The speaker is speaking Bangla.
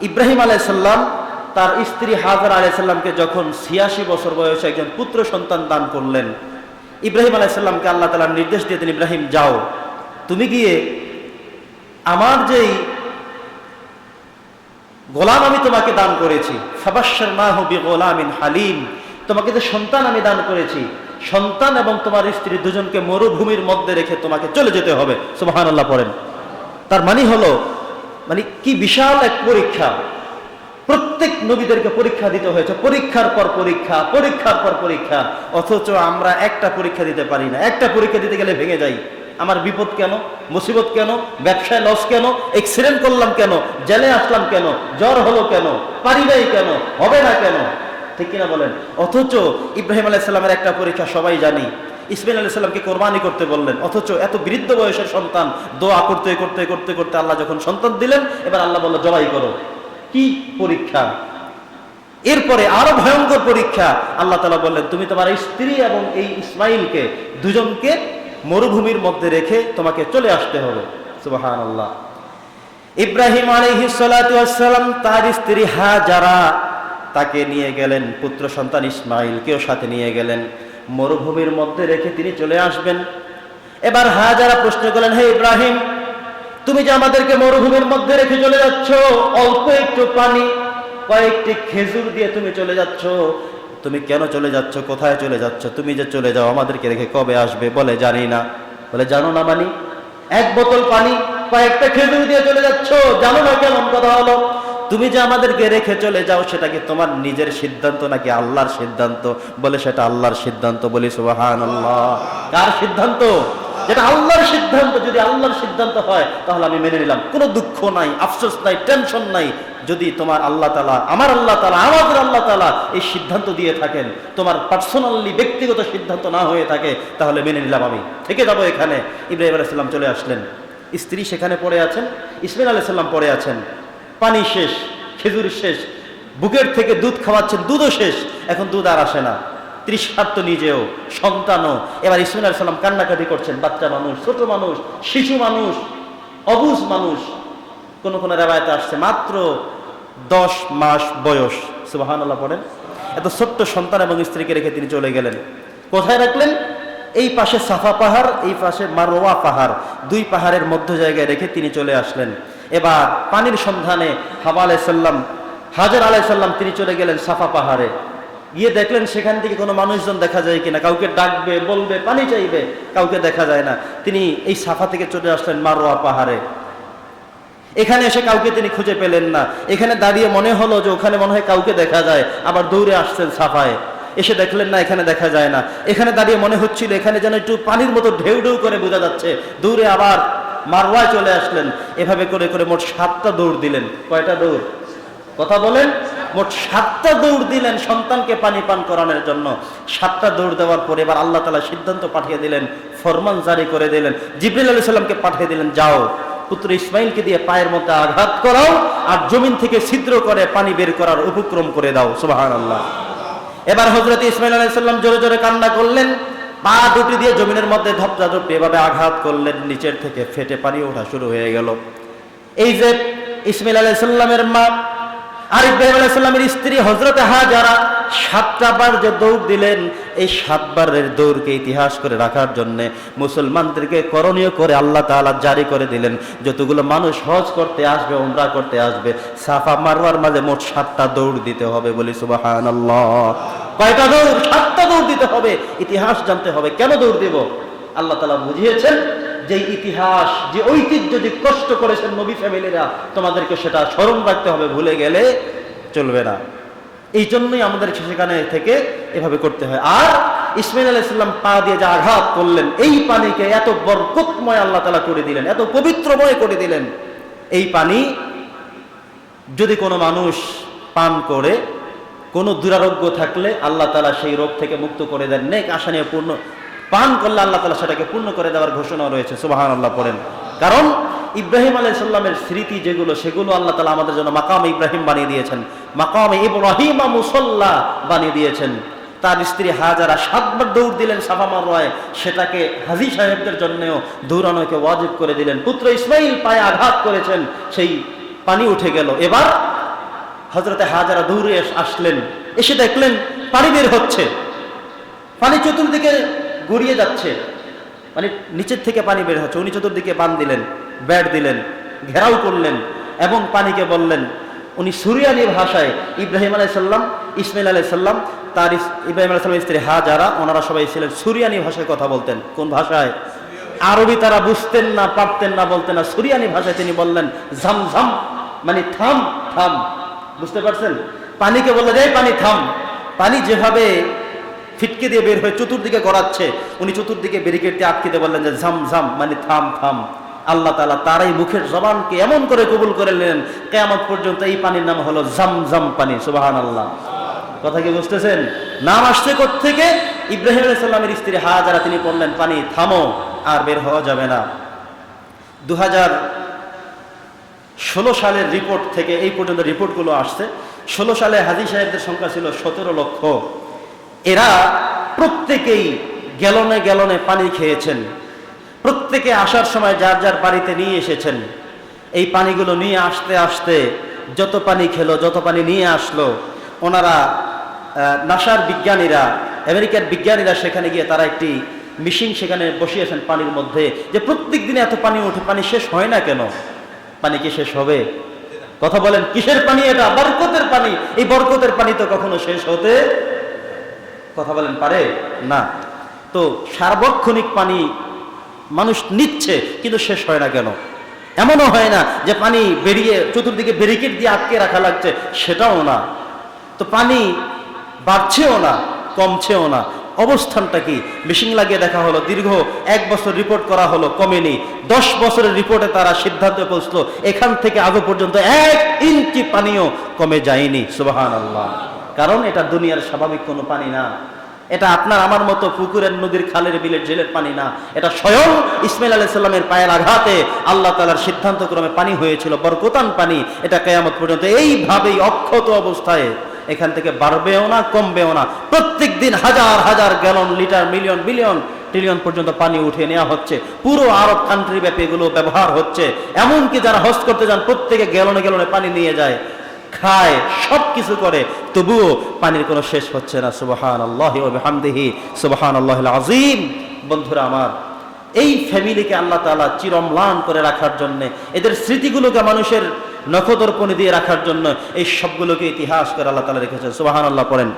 ইব্রাহিম আলাইহিস সালাম তার স্ত্রী হাজার আলাইহিস সালামকে যখন ৮৬ বছর বয়সে একজন পুত্র সন্তান দান করলেন, ইব্রাহিম আলাইহিস সালামকে আল্লাহ তাআলা নির্দেশ দিয়েছেন, ইব্রাহিম যাও, তুমি গিয়ে আমার যেই গোলাম আমি তোমাকে দান করেছি, ফাবাশশারনাহু বিগোলামিন হালিম, তোমাকে যে সন্তান আমি দান করেছি, সন্তান এবং তোমার স্ত্রী দুজনকে মরুভূমির মধ্যে রেখে তোমাকে চলে যেতে হবে। সুবহানাল্লাহ পড়েন। তার মানে হলো, মানে কি বিশাল এক পরীক্ষা। প্রত্যেক নবীদেরকে পরীক্ষা দিতে হয়েছে, পরীক্ষার পর পরীক্ষা, পরীক্ষার পর পরীক্ষা। অথচ আমরা একটা পরীক্ষা দিতে পারি না। একটা পরীক্ষা দিতে গেলে ভেঙে যাই। আমার বিপদ কেন, মুসিবত কেন, ব্যবসায় লস কেন, অ্যাক্সিডেন্ট করলাম কেন, জেলে আসলাম কেন, জ্বর হলো কেন, পারি নাই কেন, হবে না কেন, ঠিক কিনা বলেন? অথচ ইব্রাহিম আলাইহিস সালামের একটা পরীক্ষা সবাই জানি। ইসমাইল আলাইহিস সালামকে কোরবানি করতে বললেন, অথচ এত বৃদ্ধ বয়সের সন্তান, দোয়া করতে করতে করতে করতে আল্লাহ যখন সন্তান দিলেন, এবার আল্লাহ বলল জবাই করো। কি পরীক্ষা! এরপরে আরো ভয়ঙ্কর পরীক্ষা। আল্লাহ তাআলা বললেন, তুমি তোমার স্ত্রী এবং এই ইসমাইলকে দুজনকে মরুভূমির মধ্যে রেখে তোমাকে চলে আসতে হবে। সুবহানাল্লাহ। ইব্রাহিম আলাইহিস সালাতু ওয়াস সালাম তার স্ত্রী হাজারা তাকে নিয়ে গেলেন, পুত্র সন্তান ইসমাইলকেও সাথে নিয়ে গেলেন, মরুভূমির মধ্যে রেখে তিনি চলে আসবেন। এবার হাজারা প্রশ্ন করলেন, হে ইব্রাহিম, তুমি যে আমাদেরকে মরুভূমির মধ্যে রেখে চলে যাচ্ছ, অল্প একটু পানি, কয়েকটি খেজুর দিয়ে তুমি চলে যাচ্ছ, তুমি কেন চলে যাচ্ছ, কোথায় চলে যাচ্ছ? তুমি যে চলে যাও আমাদেরকে রেখে কবে আসবে? বলে জানি না। বলে জানো না মানে? এক বোতল পানি, কয়েকটা খেজুর দিয়ে চলে যাচ্ছ, জানো না? কেমন কথা হলো? তুমি যে আমাদেরকে রেখে চলে যাও, সেটা কি তোমার নিজের সিদ্ধান্ত নাকি আল্লাহর সিদ্ধান্ত? বলে সেটা আল্লাহর সিদ্ধান্ত। বলি সুবহানাল্লাহ। কার সিদ্ধান্ত? যেটা আল্লাহর সিদ্ধান্ত। যদি আল্লাহর সিদ্ধান্ত হয় তাহলে আমি মেনে নিলাম, কোনো দুঃখ নাই, আফসোস নাই, টেনশন নাই। যদি তোমার আল্লাহ তাআলা, আমার আল্লাহ তাআলা, আমাদের আল্লাহ তাআলা এই সিদ্ধান্ত দিয়ে থাকেন, তোমার পার্সোনালি ব্যক্তিগত সিদ্ধান্ত না হয়ে থাকে, তাহলে মেনে নিলাম, আমি থেকে যাবো এখানে। ইব্রাহিম আলাইহিস সালাম চলে আসলেন, স্ত্রী সেখানে পড়ে আছেন, ইসমাইল আলাইহিস সালাম পড়ে আছেন, পানি শেষ, খেজুর শেষ, বুকের থেকে দুধ খাওয়াচ্ছেন, দুধও শেষ, এখন দুধ আর আসে না, তৃষ্ণার্ত নিজেও, সন্তানও। এবার ইসমাইল আলাইহিস সালাম কান্নাকাটি করছেন, বাচ্চা মানুষ, ছোট মানুষ, শিশু মানুষ, অবুঝ মানুষ। কোন কোন রিওয়ায়াতে আসছে মাত্র 10 মাস বয়স। সুবহানাল্লাহ পড়েন। এত ছোট্ট সন্তান এবং স্ত্রীকে রেখে তিনি চলে গেলেন। কোথায় রাখলেন? এই পাশে সাফা পাহাড়, এই পাশে মারওয়া পাহাড়, দুই পাহাড়ের মধ্য জায়গায় রেখে তিনি চলে আসলেন। এবার পানির সন্ধানে হাওয়া আলাইহিস সালাম, হাজার আলাইহিস সালাম তিনি চলে গেলেন সাফা পাহাড়ে। গিয়ে দেখলেন সেখান থেকে কোনো মানুষজন দেখা যায় কিনা, কাউকে ডাকবে, বলবে, পানি চাইবে, কাউকে দেখা যায় না। তিনি এই সাফা থেকে চলে আসলেন মারওয়া পাহাড়ে। এখানে এসে কাউকে তিনি খুঁজে পেলেন না। এখানে দাঁড়িয়ে মনে হলো যে ওখানে মনে হয় কাউকে দেখা যায়, আবার দৌড়ে আসছেন সাফায়, এসে দেখলেন না, এখানে দেখা যায় না। এখানে দাঁড়িয়ে মনে হচ্ছিল এখানে যেন একটু পানির মতো ঢেউ ঢেউ করে বোঝা যাচ্ছে, দৌড়ে আবার মারওয়ায় চলে আসলেন। এভাবে করে করে মোট 7টা দৌড় দিলেন। কয়টা দৌড়? কথা বলেন। মোট 7টা দৌড় দিলেন সন্তানকে পানি পান করানোর জন্য। 7টা দৌড় দেওয়ার পরে এবার আল্লাহ তাআলা সিদ্ধান্ত পাঠিয়ে দিলেন, ফরমান জারি করে দিলেন, জিবরিল আলাইহিস সালামকে পাঠিয়ে দিলেন, যাও পুত্র ইসমাইলকে দিয়ে পায়ের মধ্যে আঘাত করাও, আর জমিন থেকে ছিদ্র করে পানি বের করার উপক্রম করে দাও। সুবহানাল্লাহ। এবার হযরত ইসমাইল আলাইহিস সালাম জোরে জোরে কান্না করলেন, পা দুটি দিয়ে জমিনের মধ্যে ধপধপ এভাবে আঘাত করলেন, নিচের থেকে ফেটে পানি ওঠা শুরু হয়ে গেল। এই যে ইসমাইল আলাইহিস সালামের মা আর ইব্রাহিম আলাইহিস সালামের স্ত্রী হযরত হাজারা 7টা বার যে দৌড় দিলেন, এই 7 বারের দৌড়কে ইতিহাস করে রাখার জন্য মুসলমানদেরকে করণীয় করে আল্লাহ তাআলা জারি করে দিলেন, যতগুলো মানুষ হজ করতে আসবে, উমরা করতে আসবে, সাফা মারওয়ার মাঝে মোট 7টা দৌড় দিতে হবে। বলি সুবহানাল্লাহ। কয়টা দৌড়? 7টা দৌড় দিতে হবে। ইতিহাস জানতে হবে। কেন দৌড় দেব? আল্লাহ তাআলা বুঝিয়েছেন যে ইতিহাস, যে ঐতিহ্য, যে কষ্ট করেছেন নবী ফ্যামিলিরা, তোমাদেরকে সেটা স্মরণ রাখতে হবে, ভুলে গেলে চলবে না। এই জন্যই আমাদের সেখানে থেকে এভাবে করতে হয়। আর ইসমাইল আলাইহিস সালাম পা দিয়ে যে আঘাত করলেন, এই পানিকে এত বরকতময় আল্লাহ তাআলা করে দিলেন, এত পবিত্রময় করে দিলেন। এই পানি যদি কোনো মানুষ পান করে, কোনো দুরারোগ্য থাকলে আল্লাহ তাআলা সেই রোগ থেকে মুক্ত করে দেন। নেক আশা নিয়ে পূর্ণ পান করলে আল্লাহ তাআলা সেটাকে পূর্ণ করে দেওয়ার ঘোষণা রয়েছে। সুবহানাল্লাহ পড়েন। কারণ ইব্রাহিম আলাইহিস সালামের স্মৃতি যেগুলো, সেগুলো আল্লাহ তাআলা আমাদের জন্য মাকামে ইব্রাহিম বানিয়ে দিয়েছেন, মাকামে ইব্রাহিম মুসাল্লা বানিয়ে দিয়েছেন। তার স্ত্রী হাজারা 7 বার দৌড় দিলেন সাফা মারওয়ায়, সেটাকে হাজী সাহেবদের জন্যও দৌড়ানোকে ওয়াজিব করে দিলেন। পুত্র ইসমাইল পায়ে আঘাত করেছেন, সেই পানি উঠে গেল। এবার হযরতে হাজেরা দৌড়ে আসলেন, এসে দেখলেন পানি বের হচ্ছে, পানি চতুর্দিকে গড়িয়ে যাচ্ছে, মানে নিচের থেকে পানি বের হচ্ছে। উনি চতুর্দিকে বান দিলেন, ব্যাট দিলেন, ঘেরাও করলেন এবং পানিকে বললেন, উনি সুরিয়ানি ভাষায় ইব্রাহিম আলাইহিস সালাম, ইসমাইল আলাইহিস সালাম, তার ইব্রাহিম আলাইহিস সালামের স্ত্রী হাজারা, ওনারা সবাই ছিলেন সুরিয়ানি ভাষায় কথা বলতেন। কোন ভাষায়? আরবি তারা বুঝতেন না, পারতেন না, বলতেন না। সুরিয়ানি ভাষায় তিনি বললেন ঝমঝম, মানে থাম থাম। বুঝতে পারছেন? পানিকে বললেন এই পানি থাম। পানি যেভাবে ফিটকে দিয়ে বের হয়ে চতুর্দিকে গড়াচ্ছে, উনি চতুর্দিকে ব্যারিকেড দিয়ে আটকে দিয়ে বললেন যে ঝমঝম, মানে থাম থাম। আল্লাহ তাআলা তার এই মুখের জবানকে এমন করে কবুল করে নিলেন, কিয়ামত পর্যন্ত এই পানির নাম হলো জমজম পানি। সুবহানাল্লাহ। কথা কি বুঝতেছেন? নাম আসছে কোত্থেকে? ইব্রাহিম আলাইহিস সালামের স্ত্রী হাজারা, তিনি বললেন পানি থামো, আর বের হওয়া যাবে না। 2016 সালের রিপোর্ট থেকে এই পর্যন্ত রিপোর্টগুলো আসছে। 16 সালে হাজী সাহেবদের সংখ্যা ছিল 17 লক্ষ। এরা প্রত্যেকেই গ্যালনে গ্যালনে পানি খেয়েছেন। প্রত্যেকে আসার সময় যার যার বাড়িতে নিয়ে এসেছেন। এই পানিগুলো নিয়ে আসতে আসতে যত পানি খেলো, যত পানি নিয়ে আসলো, ওনারা নাসার বিজ্ঞানীরা, আমেরিকার বিজ্ঞানীরা সেখানে গিয়ে তারা একটি মেশিন সেখানে বসিয়েছেন পানির মধ্যে, যে প্রত্যেক দিনে এত পানি ওঠে, পানি শেষ হয় না কেন? পানি কি শেষ হবে? কথা বলেন, কিসের পানি এটা? বরকতের পানি। এই বরকতের পানি তো কখনো শেষ হতে, কথা বলেন, পারে না। তো সার্বক্ষণিক পানি মানুষ নিচ্ছে, কিন্তু শেষ হয় না কেন? এমনও হয় না যে পানি বেরিয়ে চতুর্দিকে ব্যারিকেড দিয়ে আটকে রাখা লাগছে, সেটাও না। তো পানি বাড়ছেও না, কমছেও না, অবস্থানটা কি? মেশিন লাগিয়ে দেখা হলো, দীর্ঘ 1 বছর রিপোর্ট করা হলো, কমেনি। 10 বছরের রিপোর্টে তারা সিদ্ধান্তে পৌঁছলো এখান থেকে আগে পর্যন্ত 1 ইঞ্চি পানিও কমে যায়নি। সুবহানাল্লাহ। কারণ এটা দুনিয়ার স্বাভাবিক কোনো পানি না। এটা আপনার আমার মতো পুকুরের, নদীর, খালের, বিলের, জেলের পানি না। এটা স্বয়ং ইসমাইল আলাইহিস সালামের পায়ের আঘাতে আল্লাহ তাআলার সিদ্ধান্ত ক্রমে পানি হয়েছিল, বরকতান পানি। এটা কিয়ামত পর্যন্ত এইভাবেই অক্ষত অবস্থায় এখান থেকে বাড়বেও না, কমবেও না। প্রত্যেক দিন হাজার হাজার gallon, litre, million, billion, trillion পর্যন্ত পানি উঠিয়ে নেওয়া হচ্ছে। পুরো আরব কান্ট্রি ব্যাপী এগুলো ব্যবহার হচ্ছে। এমনকি যারা হজ করতে যান প্রত্যেকে গ্যালনে গ্যালনে পানি নিয়ে যায়, খায়, সব কিছু করে, তবুও পানির কোনো শেষ হচ্ছে না। সুবহানাল্লাহি ওয়া বিহামদিহি সুবহানাল্লাহিল আযীম। বন্ধুরা আমার, এই ফ্যামিলিকে আল্লাহ তাআলা চিরম্লান করে রাখার জন্য, এদের স্মৃতিগুলোকে মানুষের নখদর্পণে দিয়ে রাখার জন্য এই সবগুলোকে ইতিহাস করে আল্লাহ তাআলা রেখেছেন। সুবহানাল্লাহ পড়েন।